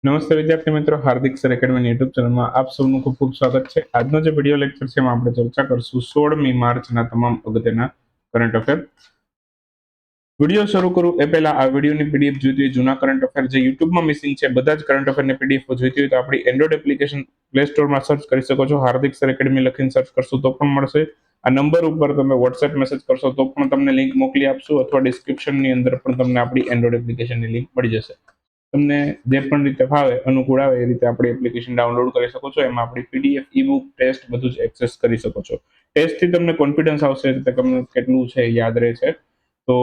નમસ્તે વિદ્યાર્થી મિત્રો, હાર્દિક સર એકેડમી યુટ્યુબ ચેનલમાં આપ સૌનું ખૂબ ખૂબ સ્વાગત છે. આજનો જે વિડીયો લેક્ચર છે એમાં આપણે ચર્ચા કરશું 16મી માર્ચના તમામ અગત્યના કરંટ અફેર. વિડીયો શરૂ કરું એ પહેલા આ વિડીયોની પીડીએફ જોઈતી હોય, જૂના કરંટ અફેર જે યુટ્યુબમાં મિસિંગ છે, બધા જ કરંટ અફેરની પીડીએફ જોઈતી હોય તો આપણી એન્ડ્રોઇડ એપ્લિકેશન પ્લે સ્ટોરમાં સર્ચ કરી શકો છો. હાર્દિક સર એકેડમી લખીને સર્ચ કરશો તો પણ મળશે. આ નંબર ઉપર તમે વોટ્સએપ મેસેજ કરશો તો પણ તમને લિંક મોકલી આપશું, અથવા ડિસ્ક્રિપ્શનની અંદર પણ તમને આપણી એન્ડ્રોઇડ એપ્લિકેશનની લિંક મળી જશે. તમને જે પણ રીતે ફાવે, અનુકૂળ આવે એ રીતે આપણી એપ્લિકેશન ડાઉનલોડ કરી શકો છો. એમાં આપણી પીડીએફ, ઈબુક, ટેસ્ટ બધું જ એક્સેસ કરી શકો છો. ટેસ્ટથી તમને કોન્ફિડન્સ આવશે કે તમને કેટલું છે યાદ રહે છે. તો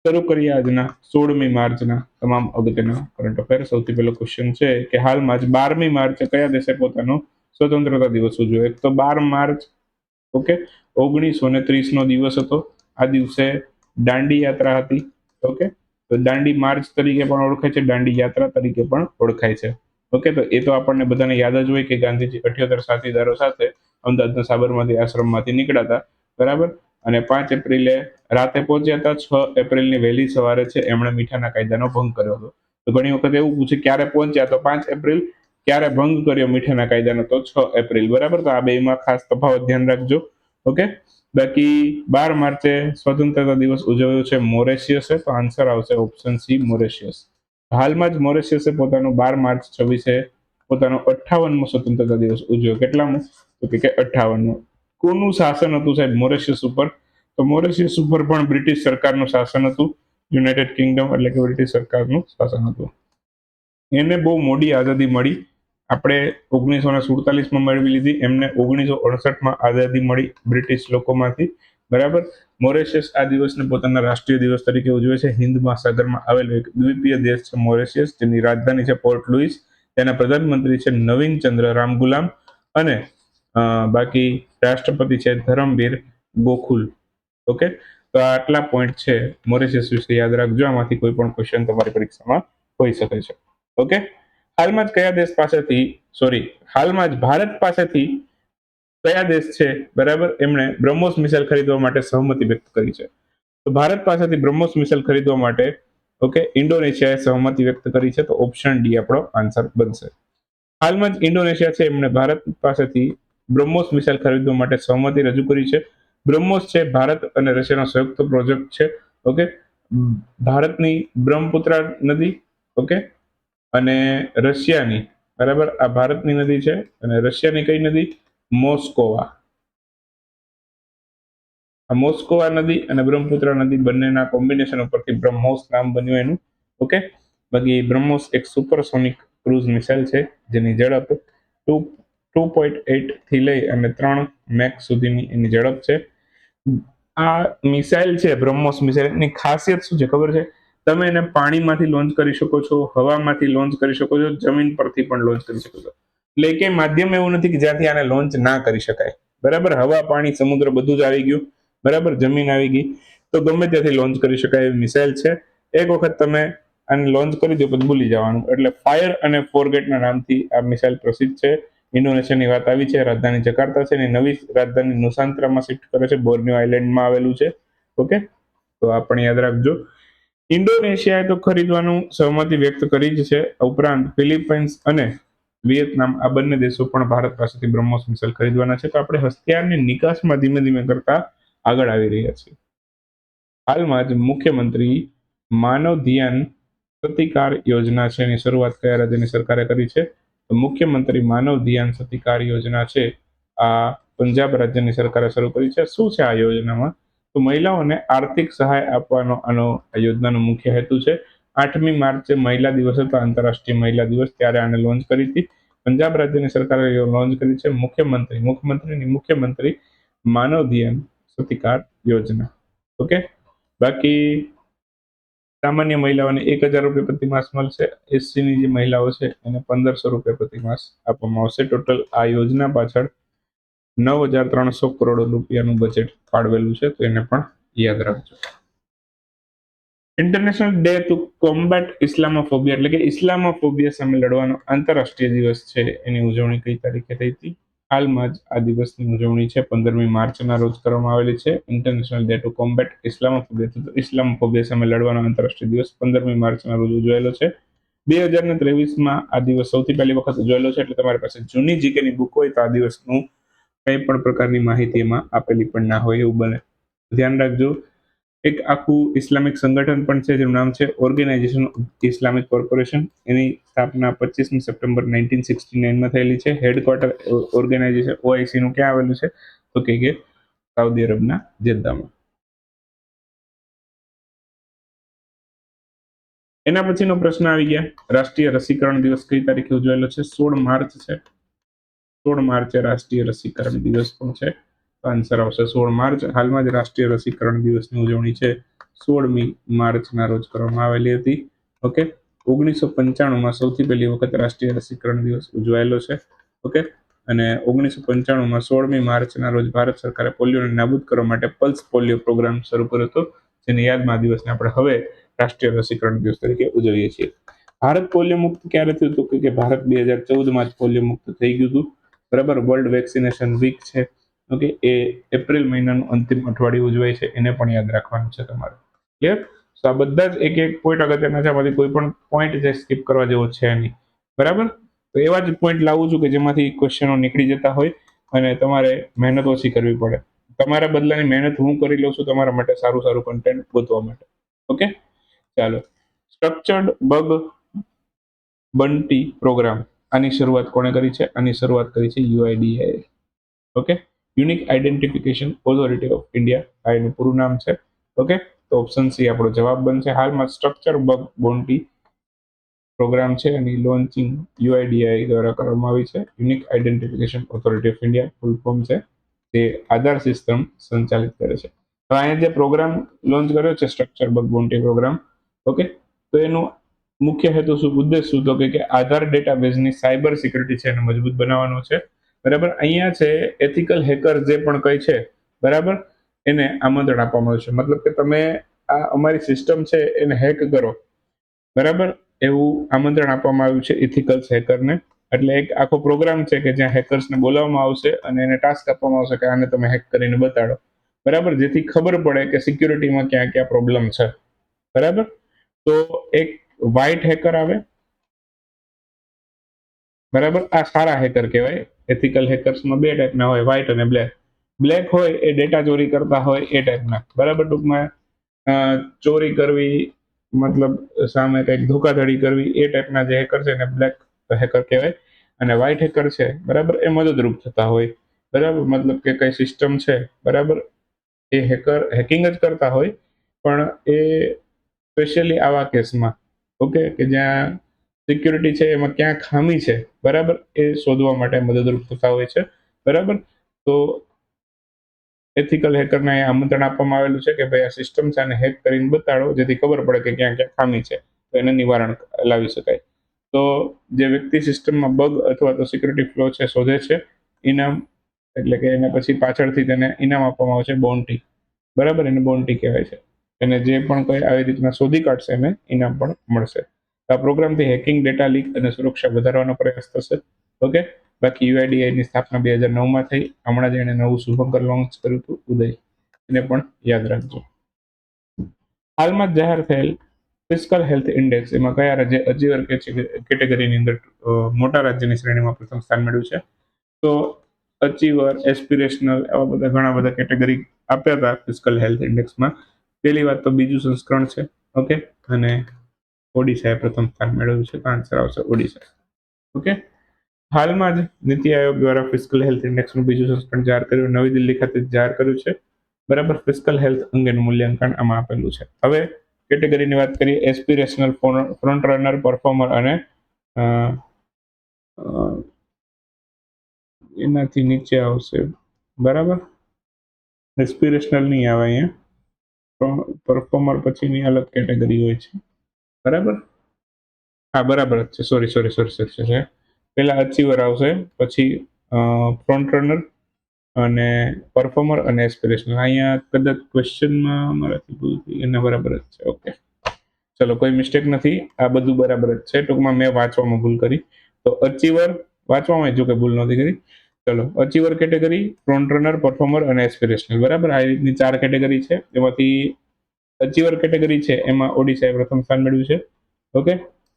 શરૂ કરીએ આજના 16મી માર્ચના તમામ અગત્યના કરંટ અફેર. સૌથી પહેલો ક્વેશ્ચન છે કે હાલમાં જ 12મી માર્ચે કયા દેશે પોતાનો સ્વતંત્રતા દિવસ ઉજવ્યો? એક તો 12 માર્ચ, ઓકે, 1930 નો દિવસ હતો. આ દિવસે દાંડી યાત્રા હતી. ઓકે, તો દાંડી માર્ચ તરીકે પણ ઓળખાય છે, દાંડી યાત્રા તરીકે પણ ઓળખાય છે. ઓકે, તો એ તો આપણને બધાને યાદ જ હોય કે ગાંધીજી 78 સાથીદારો સાથે અમદાવાદના સાબરમતી આશ્રમમાંથી નીકળ્યા હતા, બરાબર. અને 5 એપ્રિલે રાતે પહોંચ્યા હતા. 6 એપ્રિલની વહેલી સવારે છે એમણે મીઠાના કાયદાનો ભંગ કર્યો હતો. તો ઘણી વખત એવું પૂછે ક્યારે પહોંચ્યા, તો 5 એપ્રિલ. ક્યારે ભંગ કર્યો મીઠાના કાયદાનો? તો 6 એપ્રિલ, બરાબર. તો આ બેમાં ખાસ તફાવત ધ્યાન રાખજો. ઓકે, બાકી 12 માર્ચે સ્વતંત્રતા દિવસ ઉજવ્યો છે મોરેશિયસે, તો આન્સર આવશે ઓપ્શન સી, મોરેશિયસ. હાલમાં જ મોરેશિયસે પોતાનો 12 માર્ચ 26 પોતાનો 58મો સ્વતંત્રતા દિવસ ઉજવ્યો. કેટલામો? તો કે 58મો. કોનું શાસન હતું સાહેબ મોરેશિયસ ઉપર? તો મોરેશિયસ ઉપર પણ બ્રિટિશ સરકારનું શાસન હતું. યુનાઇટેડ કિંગડમ એટલે કે બ્રિટિશ સરકારનું શાસન હતું. એને બહુ મોડી આઝાદી મળી. આપણે 1947માં મેળવી લીધી, એમને 1968માં આઝાદી મળી બ્રિટિશ લોકોમાંથી, બરાબર. મોરેશિયસ આ દિવસને પોતાના રાષ્ટ્રીય દિવસ તરીકે ઉજવે છે. હિન્દ મહાસાગરમાં આવેલો એક દ્વીપીય દેશ છે મોરેશિયસ, જેની રાજધાની છે પોર્ટ લુઇસ. તેના પ્રધાનમંત્રી છે નવીન ચંદ્ર રામગુલામ, અને બાકી રાષ્ટ્રપતિ છે ધરમવીર ગોખુલ. ઓકે, તો આટલા પોઈન્ટ છે મોરેશિયસ વિશે યાદ રાખજો. આમાંથી કોઈ પણ ક્વેશ્ચન તમારી પરીક્ષામાં હોઈ શકે છે. ઓકે, હાલમાં જ કયા દેશ પાસેથી, હાલમાં જ ભારત પાસેથી કયા દેશ છે, બરાબર, એમણે બ્રહ્મોસ મિસાઇલ ખરીદવા માટે સહમતિ વ્યક્ત કરી છે? તો ભારત પાસેથી બ્રહ્મોસ મિસાઇલ ખરીદવા માટે, ઓકે, ઇન્ડોનેશિયાએ સહમતિ વ્યક્ત કરી છે. તો ઓપ્શન ડી આપણો આન્સર બનશે. હાલમાં જ ઇન્ડોનેશિયા છે એમણે ભારત પાસેથી બ્રહ્મોસ મિસાઇલ ખરીદવા માટે સહમતિ રજૂ કરી છે. બ્રહ્મોસ છે ભારત અને રશિયાનો સંયુક્ત પ્રોજેક્ટ છે. ઓકે, ભારતની બ્રહ્મપુત્રા નદી, ઓકે, અને રશિયાની, બરાબર, આ ભારતની નદી છે અને રશિયાની કઈ નદી? મોસ્કોવા. આ મોસ્કોવા નદી અને બ્રહ્મપુત્રા નદી બંનેના કોમ્બિનેશન ઉપરથી બ્રહ્મોસ નામ બન્યું એનું. ઓકે, બાકી બ્રહ્મોસ એક સુપરસોનિક ક્રૂઝ મિસાઇલ છે જેની ઝડપ 2.8 થી લઈ અને 3 મેક સુધીની એની ઝડપ છે. આ મિસાઇલ છે બ્રહ્મોસ મિસાઇલ, એની ખાસિયત શું છે ખબર છે? તમે એને પાણીમાંથી લોન્ચ કરી શકો છો, હવામાંથી લોન્ચ કરી શકો છો, જમીન પરથી પણ લોન્ચ કરી શકો છો. એટલે કે માધ્યમ એવું નથી કે જ્યાંથી આને લોન્ચ ના કરી શકાય, બરાબર. હવા, પાણી, સમુદ્ર બધું જ આવી ગયું, બરાબર, જમીન આવી ગઈ, તો ગમે ત્યાંથી લોન્ચ કરી શકાય એવી મિસાઇલ છે. એક વખત તમે આને લોન્ચ કરી દો પછી ભૂલી જવાનું. એટલે ફાયર અને ફોરગેટના નામથી આ મિસાઇલ પ્રસિદ્ધ છે. ઇન્ડોનેશિયાની વાત આવી છે, રાજધાની જકાર્તા છે, એની નવી રાજધાની નુસાન્ત્રામાં શિફ્ટ કરે છે, બોર્નિયો આઇલેન્ડમાં આવેલું છે. ઓકે, તો આ પણ યાદ રાખજો. ઇન્ડોનેશિયાએ તો ખરીદવાનું સહમતિ વ્યક્ત કરી જ છે. ઉપરાંત ફિલિપાઇન્સ અને વિયેતનામ, આ બંને દેશો પણ ભારત પાસેથી બ્રહ્મોસ મિસાઇલ ખરીદવાના છે. તો આપણે હથિયારની નિકાસમાં ધીમે ધીમે કરતા આગળ આવી રહ્યા છીએ. હાલમાં જ મુખ્યમંત્રી માનવ ધ્યાન સતિકાર યોજના છે એની શરૂઆત કયા રાજ્યની સરકારે કરી છે? તો મુખ્યમંત્રી માનવ ધ્યાન સતિકાર યોજના છે આ પંજાબ રાજ્યની સરકારે શરૂ કરી છે. શું છે આ યોજનામાં? તો મહિલાઓને આર્થિક સહાય આપવાનો આ યોજનાનો મુખ્ય હેતુ છે. 8મી માર્ચે મહિલા દિવસ હતો, આંતરરાષ્ટ્રીય મહિલા દિવસ, ત્યારે આને લોન્ચ કરી હતી. પંજાબ રાજ્યની સરકારે લોન્ચ કરી છે મુખ્યમંત્રી માનવ ધ્યાન સતિકાર યોજના. ઓકે, બાકી સામાન્ય મહિલાઓને 1000 રૂપિયા પ્રતિ માસ મળશે. એસસીની જે મહિલાઓ છે એને 1500 રૂપિયા પ્રતિ માસ આપવામાં આવશે. ટોટલ આ યોજના પાછળ 9300 કરોડ રૂપિયાનું બજેટ ફાળવેલું છે, તો એને પણ યાદ રાખજો. ઇન્ટરનેશનલ ડે ટુ કોમ્બેટ ઇસ્લામોફોબિયા, એટલે કે ઇસ્લામોફોબિયા સામે લડવાનો આંતરરાષ્ટ્રીય દિવસ છે, એની ઉજવણી કઈ તારીખે થઈ હતી? હાલમાં જ આ દિવસની ઉજવણી છે 15મી માર્ચના રોજ કરવામાં આવેલી છે. ઇન્ટરનેશનલ ડે ટુ કોમ્બેટ ઇસ્લામોફોબિયા, ઇસ્લામોફોબિયા સામે લડવાનો આંતરરાષ્ટ્રીય દિવસ 15મી માર્ચના રોજ ઉજવાયેલો છે. 2023 આ દિવસ સૌથી પહેલી વખત ઉજવેલો છે, એટલે તમારી પાસે જૂની જીકેની બુક હોય તો આ દિવસનું કંઈ પણ પ્રકારની માહિતી એમાં આપેલી પણ ના હોય એવું બને. ધ્યાન રાખજો. એક આખું ઇસ્લામિક સંગઠન પણ છે જેનું નામ છે ઓર્ગેનાઇઝેશન ઇસ્લામિક કોર્પોરેશન. એની સ્થાપના 25 સપ્ટેમ્બર 1969 થયેલી છે. હેડક્વાર્ટર ઓર્ગેનાઇઝેશન ઓઆઈસી નું ક્યાં આવેલું છે? તો કે સાઉદી અરબના જેદ્દામાં. એના પછીનો પ્રશ્ન આવી ગયા, રાષ્ટ્રીય રસીકરણ દિવસ કઈ તારીખે ઉજવાયેલો છે? 16 માર્ચ છે. 16 માર્ચે રાષ્ટ્રીય રસીકરણ દિવસ પણ છે. આન્સર આવશે 16 માર્ચ. હાલમાં જ રાષ્ટ્રીય રસીકરણ દિવસની ઉજવણી છે 16મી માર્ચના રોજ કરવામાં આવેલી હતી. ઓકે. 1995 સૌથી પહેલી વખત રાષ્ટ્રીય રસીકરણ દિવસ ઉજવાયેલો છે. ઓકે. અને 1995 16મી માર્ચના રોજ ભારત સરકારે પોલિયોને નાબૂદ કરવા માટે પલ્સ પોલિયો પ્રોગ્રામ શરૂ કર્યો હતો, જેની યાદમાં આ દિવસને આપણે હવે રાષ્ટ્રીય રસીકરણ દિવસ તરીકે ઉજવીએ છીએ. ભારત પોલિયો મુક્ત ક્યારે થયું હતું? કે ભારત 2014માં જ પોલિયો મુક્ત થઈ ગયું હતું. બરાબર. વર્લ્ડ વેક્સિનેશન વીક છે, ઓકે, એ એપ્રિલ મહિનાનું અંતિમ અઠવાડિયું ઉજવાય છે, એને પણ યાદ રાખવાનું છે તમારે. ક્લિયર? તો આ બધા જ એક પોઈન્ટ અગત્યના છે, આમાંથી કોઈ પણ પોઈન્ટ જે સ્કીપ કરવા જેવો છે નહીં. બરાબર. તો એવા જ પોઈન્ટ લાવું છું કે જેમાંથી ક્વેશ્ચનો નીકળી જતા હોય અને તમારે મહેનત ઓછી કરવી પડે. તમારા બદલાની મહેનત હું કરી લઉં છું તમારા માટે સારું કન્ટેન્ટ ગોતવા માટે. ઓકે. ચાલો. સ્ટ્રક્ચર્ડ બગ બંટી પ્રોગ્રામ, આની શરૂઆત કોણે કરી છે? આની શરૂઆત કરી છે UIDAI. Okay. Unique identification authority of India, આ એનું પૂરું નામ છે. ઓકે. તો ઓપ્શન સી આપણો જવાબ બનશે. હાલમાં સ્ટ્રક્ચર બગ બોન્ટી પ્રોગ્રામ છે એની લોન્ચિંગ યુઆઈડીએઆઈ દ્વારા કરવામાં આવી છે. Unique identification authority of India full form છે. તે આધાર સિસ્ટમ સંચાલિત કરે છે. હવે અહીંયા જે પ્રોગ્રામ લોન્ચ કર્યો છે સ્ટ્રક્ચર બગ બોન્ટી પ્રોગ્રામ, ઓકે, તો એનું મુખ્ય હેતુ શું, ઉદ્દેશ શું? તો કે આધાર ડેટાબેઝની સાયબર સિક્યુરિટી છે એને મજબૂત બનાવવાનો છે. બરાબર. અહીંયા છે એથિકલ હેકર જે પણ કઈ છે, બરાબર, એને આમંત્રણ આપવામાં આવ્યું છે. મતલબ કે તમે આ અમારી સિસ્ટમ છે એને હેક કરો, બરાબર, એવું આમંત્રણ આપવામાં આવ્યું છે એથિકલ હેકરને. એટલે એક આખો પ્રોગ્રામ છે કે જ્યાં હેકર્સને બોલાવવામાં આવશે અને એને ટાસ્ક આપવામાં આવશે કે આને તમે હેક કરીને બતાડો, બરાબર, જેથી ખબર પડે કે સિક્યુરિટીમાં ક્યાં ક્યાં પ્રોબ્લેમ છે. બરાબર. તો એક વ્હાઇટ હેકર આવે, બરાબર, આ સારા હેકર કહેવાય. એથિકલ હેકર્સમાં બે ટાઈપના હોય, વ્હાઇટ અને બ્લેક. બ્લેક હોય એ ડેટા ચોરી કરતા હોય એ ટાઈપના, બરાબર. ટૂંકમાં ચોરી કરવી, મતલબ સામે કંઈક ધોકાધડી કરવી, એ ટાઈપના જે હેકર છે એને બ્લેક હેકર કહેવાય. અને વ્હાઇટ હેકર છે, બરાબર, એ મદદરૂપ થતા હોય, બરાબર, મતલબ કે કઈ સિસ્ટમ છે, બરાબર, એ હેકર હેકિંગ જ કરતા હોય, પણ એ સ્પેશિયલી આવા કેસમાં, ઓકે, કે જ્યાં સિક્યુરિટી છે એમાં ક્યાં ખામી છે, બરાબર, એ શોધવા માટે મદદરૂપ થતા હોય છે. બરાબર. તો એથિકલ હેકરને આમંત્રણ આપવામાં આવેલું છે કે ભાઈ આ સિસ્ટમ છે આને હેક કરીને બતાડો, જેથી ખબર પડે કે ક્યાં ક્યાં ખામી છે, તો એને નિવારણ લાવી શકાય. તો જે વ્યક્તિ સિસ્ટમમાં બગ અથવા તો સિક્યુરિટી ફ્લો છે શોધે છે, ઇનામ, એટલે કે એને પછી પાછળથી તેને ઇનામ આપવામાં આવે છે, બોન્ટી. બરાબર. એને બોન્ટી કહેવાય છે. એને જે પણ કોઈ આવી રીતના શોધી કાઢશે એને ઇનામ પણ મળશે. આ પ્રોગ્રામથી હેકિંગ, ડેટા લીક અને સુરક્ષા વધારવાનો પ્રયાસ થશે. ઓકે. બાકી યુઆઈડીએઆઈની સ્થાપના 2009માં થઈ. હમણાં જ એને નવું શુભંકર લોન્ચ કર્યું હતું, ઉદય, એને પણ યાદ રાખજો. હાલમાં જાહેર થયેલ ફિસ્કલ હેલ્થ ઇન્ડેક્સ, એમાં કયા રાજ્ય અચીવર કેટેગરીની અંદર મોટા રાજ્યની શ્રેણીમાં પ્રથમ સ્થાન મેળવ્યું છે? તો અચીવર, એસ્પિરેશનલ, એવા બધા ઘણા બધા કેટેગરી આપ્યા હતા ફિસ્કલ હેલ્થ ઇન્ડેક્સમાં. પહેલી વાત તો બીજું સંસ્કરણ છે. ઓકે. અને ઓડિશાએ પ્રથમ સ્થાન મેળવ્યું છે, તો આન્સર આવશે ઓડિશા. ઓકે. હાલમાં જ નીતિ આયોગ દ્વારા ફિસ્કલ હેલ્થ ઇન્ડેક્સનું બીજું સંસ્કરણ જાહેર કર્યું, નવી દિલ્હી ખાતે જાહેર કર્યું છે. બરાબર. ફિસ્કલ હેલ્થ અંગેનું મૂલ્યાંકન આમાં આપેલું છે. હવે કેટેગરીની વાત કરીએ, એસ્પિરેશનલ, ફ્રન્ટ રનર, પરફોર્મર અને એનાથી નીચે આવશે. બરાબર. એસ્પિરેશનલ નહીં આવે અહીંયા, પરફોર્મર પછીની અલગ કેટેગરી હોય છે. બરાબર. હા, બરાબર જ છે. સોરી. પહેલા અચીવર આવશે, પછી ફ્રન્ટ રનર અને પરફોર્મર અને એસ્પિરેશનલ. અહીંયા કદાચ ક્વેશ્ચનમાં મારાથી ભૂલ થઈ, એને બરાબર જ છે. ઓકે. ચલો, કોઈ મિસ્ટેક નથી, આ બધું બરાબર જ છે. ટૂંકમાં મેં વાંચવામાં ભૂલ કરી. તો અચીવર વાંચવામાં જો કે ભૂલ નથી કરી. ચલો, અચીવર કેટેગરી, ફ્રન્ટ રનર, પરફોર્મર અને એસ્પિરેશનલ, બરાબર, આ રીતની 4 કેટેગરી છે. એમાંથી અચીવર કેટેગરી છે એમાં ઓડિશાએ પ્રથમ સ્થાન મેળવ્યું છે. ઓકે.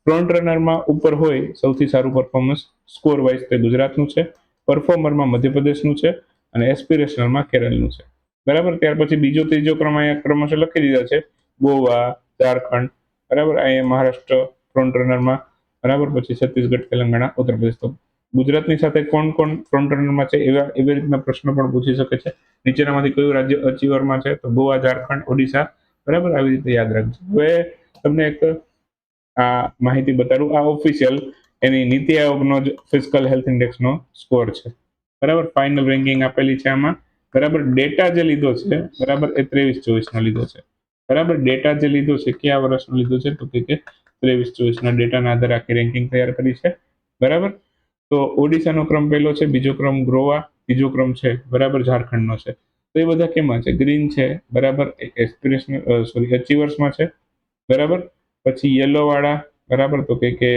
ફ્રન્ટ રનરમાં ઉપર હોય સૌથી સારું પરફોર્મન્સ સ્કોર વાઇઝ તે ગુજરાતનું છે, પરફોર્મરમાં મધ્યપ્રદેશનું છે અને એસ્પિરેશનલમાં કેરળનું છે. બરાબર. ત્યાર પછી બીજો ત્રીજો ક્રમ અહીંયા ક્રમશઃ લખી દીધા છે. ગોવા, ઝારખંડ, બરાબર, અહીંયા મહારાષ્ટ્ર ફ્રન્ટ રનરમાં, બરાબર, પછી છત્તીસગઢ, તેલંગાણા, ઉત્તર પ્રદેશ. તો ગુજરાતની સાથે કોણ કોણ ફ્રન્ટ રનરમાં છે એવી રીતના પ્રશ્ન પણ પૂછી શકે છે. નીચેનામાંથી કયું રાજ્ય અચીવરમાં છે? તો ગોવા, ઝારખંડ, ઓડિશા, બરાબર, આવી રીતે યાદ રાખજો. હવે તમને એક આ માહિતી બતાડું. આ ઓફિશિયલ એની નીતિ આયોગનો જ ફિઝિકલ હેલ્થ ઇન્ડેક્સનો સ્કોર છે, બરાબર. ફાઇનલ રેન્કિંગ આપેલી છે આમાં, બરાબર. ડેટા જે લીધો છે, બરાબર, એ 23-24 નો લીધો છે, બરાબર. ડેટા જે લીધો છે કયા વર્ષનો લીધો છે? તો કે 23-24 ના ડેટાના આધારે આખી રેન્કિંગ તૈયાર કરી છે, બરાબર. તો ઓડિશાનો ક્રમ પહેલો છે, બીજો ક્રમ ગોવા, ત્રીજો ક્રમ છે, બરાબર, ઝારખંડનો છે. તો એ બધા કેમાં છે? ગ્રીન છે, બરાબર, એસ્પિરેશનલ અચીવર્સમાં છે, બરાબર. પછી યલો વાળા, બરાબર, તો કે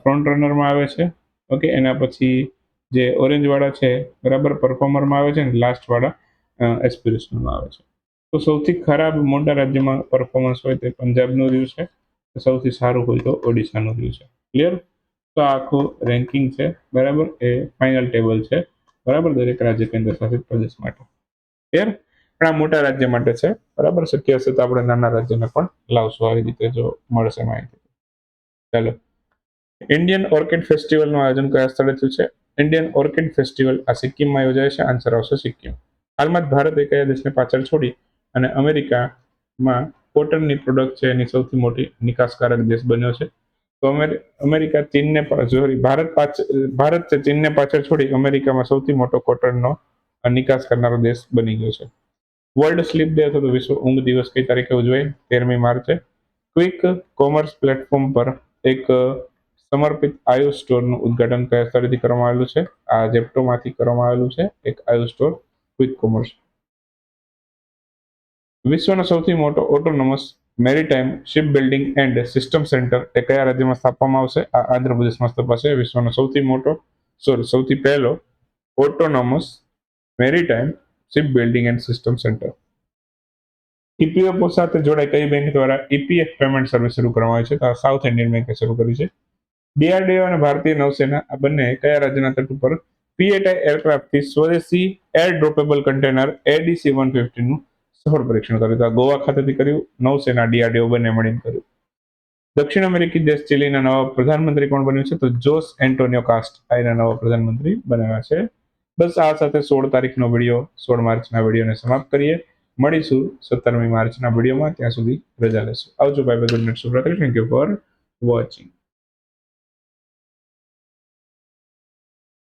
ફ્રન્ટ રનરમાં આવે છે, ઓકે. એના પછી જે ઓરેન્જ વાળા છે, બરાબર, પરફોર્મરમાં આવે છે, અને લાસ્ટ વાળા એસ્પિરેશનલમાં આવે છે. તો સૌથી ખરાબ મોટા રાજ્યમાં પરફોર્મન્સ હોય તે પંજાબનું રહ્યું છે, સૌથી સારું હોય તો ઓડિશાનું રહ્યું છે. ક્લિયર? તો આખું રેન્કિંગ છે, બરાબર, એ ફાઇનલ ટેબલ છે, બરાબર, દરેક રાજ્ય કેન્દ્ર શાસિત પ્રદેશ માટે. ક્લિયર? પણ આ મોટા રાજ્ય માટે છે, બરાબર. શક્ય હશે તો આપણે નાના રાજ્યને પણ લાવશું આવી રીતે જો મળશે માહિતી. ચાલો, ઇન્ડિયન ઓર્કિડ ફેસ્ટિવલનું આયોજન કયા સ્થળે થયું છે? ઇન્ડિયન ઓર્કિડ ફેસ્ટિવલ આ સિક્કિમમાં યોજાય છે. આન્સર આવશે સિક્કિમ. હાલમાં જ ભારત કયા દેશને પાછળ છોડી અને અમેરિકામાં કોટનની પ્રોડક્ટ છે એની સૌથી મોટી નિકાસકારક દેશ બન્યો છે? તો અમેરિકા ચીનને ભારત છે ચીનને પાછળ છોડી અમેરિકામાં સૌથી મોટો કોટનનો નિકાસ કરનારો દેશ બની ગયો છે. વર્લ્ડ સ્લીપ ડે અથવા તો વિશ્વ ઊંઘ દિવસ કઈ તારીખે ઉજવાય? 13મી માર્ચે. ક્વિક કોમર્સ પ્લેટફોર્મ પર એક સમર્પિત આયુષ સ્ટોરનું ઉદ્ઘાટન કયા સ્થળેથી કરવામાં આવેલું છે? આ જેપ્ટોમાંથી કરવામાં આવેલું છે એક આયુષ સ્ટોર, ક્વિક કોમર્સ. વિશ્વનો સૌથી મોટો autonomous maritime ship building and system centre એ કયા રાજ્યમાં સ્થાપવામાં આવશે? આ આંધ્રપ્રદેશમાં સ્થપાશે. વિશ્વનો સૌથી પહેલો autonomous maritime ship building and system centre. EPFO સાથે જોડાય કઈ બેંક દ્વારા ઈપીએફ પેમેન્ટ સર્વિસ શરૂ કરવામાં આવી છે? તો સાઉથ ઇન્ડિયન બેંકે શરૂ કરી છે. ડીઆરડીઓ અને ભારતીય નૌસેના આ બંને કયા રાજ્યના તટ ઉપર P-8I એરક્રાફ્ટથી સ્વદેશી એર ડ્રોપેબલ કન્ટેનર ADC-150 નું સફળ પરીક્ષણ કર્યું? તો ગોવા ખાતેથી કર્યું. નૌસેના, ડીઆરડીઓ બંને મળીને કર્યું. દક્ષિણ અમેરિકી દેશ ચીલીના નવા પ્રધાનમંત્રી કોણ બન્યું છે? તો જોસ એન્ટોનિયો કાસ્ટ આના નવા પ્રધાનમંત્રી બન્યા છે. બસ આ સાથે 16 તારીખનો વિડીયો, 16 માર્ચના વિડીયોને સમાપ્ત કરીએ. મળીશું 17મી માર્ચના વિડીયોમાં. ત્યાં સુધી રજા લેશું. આવજો. Bye bye. Good night. શુભરાત્રી. Thank you for watching.